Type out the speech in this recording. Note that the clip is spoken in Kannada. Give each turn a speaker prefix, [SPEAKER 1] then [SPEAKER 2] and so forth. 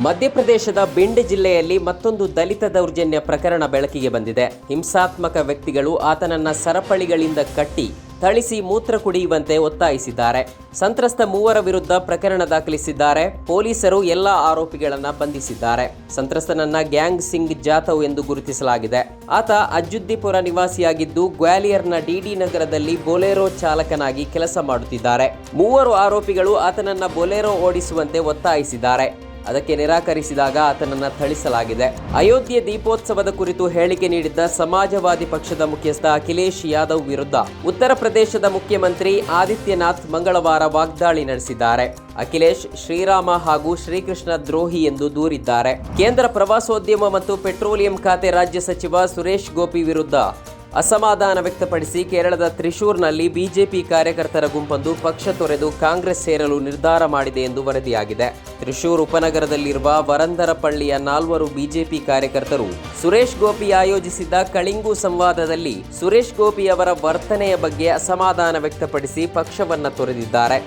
[SPEAKER 1] ಮಧ್ಯಪ್ರದೇಶದ ಬಿಂಡ್ ಜಿಲ್ಲೆಯಲ್ಲಿ ಮತ್ತೊಂದು ದಲಿತ ದೌರ್ಜನ್ಯ ಪ್ರಕರಣ ಬೆಳಕಿಗೆ ಬಂದಿದೆ. ಹಿಂಸಾತ್ಮಕ ವ್ಯಕ್ತಿಗಳು ಆತನನ್ನ ಸರಪಳಿಗಳಿಂದ ಕಟ್ಟಿ ಥಳಿಸಿ ಮೂತ್ರ ಕುಡಿಯುವಂತೆ ಒತ್ತಾಯಿಸಿದ್ದಾರೆ. ಸಂತ್ರಸ್ತ ಮೂವರ ವಿರುದ್ಧ ಪ್ರಕರಣ ದಾಖಲಿಸಿದ್ದಾರೆ. ಪೊಲೀಸರು ಎಲ್ಲ ಆರೋಪಿಗಳನ್ನು ಬಂಧಿಸಿದ್ದಾರೆ. ಸಂತ್ರಸ್ತನನ್ನ ಗ್ಯಾಂಗ್ ಸಿಂಗ್ ಜಾಧವ್ ಎಂದು ಗುರುತಿಸಲಾಗಿದೆ. ಆತ ಅಜ್ಜುದ್ದಿಪುರ ನಿವಾಸಿಯಾಗಿದ್ದು ಗ್ವಾಲಿಯರ್ನ ಡಿಡಿ ನಗರದಲ್ಲಿ ಬೊಲೆರೋ ಚಾಲಕನಾಗಿ ಕೆಲಸ ಮಾಡುತ್ತಿದ್ದಾರೆ. ಮೂವರು ಆರೋಪಿಗಳು ಆತನನ್ನ ಬೊಲೆರೋ ಓಡಿಸುವಂತೆ ಒತ್ತಾಯಿಸಿದ್ದಾರೆ. ಅದಕ್ಕೆ ನಿರಾಕರಿಸಿದಾಗ ಆತನನ್ನು ಥಳಿಸಲಾಗಿದೆ. ಅಯೋಧ್ಯೆ ದೀಪೋತ್ಸವದ ಕುರಿತು ಹೇಳಿಕೆ ನೀಡಿದ್ದ ಸಮಾಜವಾದಿ ಪಕ್ಷದ ಮುಖ್ಯಸ್ಥ ಅಖಿಲೇಶ್ ಯಾದವ್ ವಿರುದ್ಧ ಉತ್ತರ ಪ್ರದೇಶದ ಮುಖ್ಯಮಂತ್ರಿ ಆದಿತ್ಯನಾಥ್ ಮಂಗಳವಾರ ವಾಗ್ದಾಳಿ ನಡೆಸಿದ್ದಾರೆ. ಅಖಿಲೇಶ್ ಶ್ರೀರಾಮ ಹಾಗೂ ಶ್ರೀಕೃಷ್ಣ ದ್ರೋಹಿ ಎಂದು ದೂರಿದ್ದಾರೆ. ಕೇಂದ್ರ ಪ್ರವಾಸೋದ್ಯಮ ಮತ್ತು ಪೆಟ್ರೋಲಿಯಂ ಖಾತೆ ರಾಜ್ಯ ಸಚಿವ ಸುರೇಶ್ ಗೋಪಿ ವಿರುದ್ಧ ಅಸಮಾಧಾನ ವ್ಯಕ್ತಪಡಿಸಿ ಕೇರಳದ ತ್ರಿಶೂರ್ನಲ್ಲಿ ಬಿಜೆಪಿ ಕಾರ್ಯಕರ್ತರ ಗುಂಪೊಂದು ಪಕ್ಷ ತೊರೆದು ಕಾಂಗ್ರೆಸ್ ಸೇರಲು ನಿರ್ಧಾರ ಮಾಡಿದೆ ಎಂದು ವರದಿಯಾಗಿದೆ. ತ್ರಿಶೂರ್ ಉಪನಗರದಲ್ಲಿರುವ ವರಂದರಪಳ್ಳಿಯ 4 ಬಿಜೆಪಿ ಕಾರ್ಯಕರ್ತರು ಸುರೇಶ್ ಗೋಪಿ ಆಯೋಜಿಸಿದ್ದ ಕಳಿಂಗು ಸಂವಾದದಲ್ಲಿ ಸುರೇಶ್ ಗೋಪಿ ಅವರ ವರ್ತನೆಯ ಬಗ್ಗೆ ಅಸಮಾಧಾನ ವ್ಯಕ್ತಪಡಿಸಿ ಪಕ್ಷವನ್ನು ತೊರೆದಿದ್ದಾರೆ.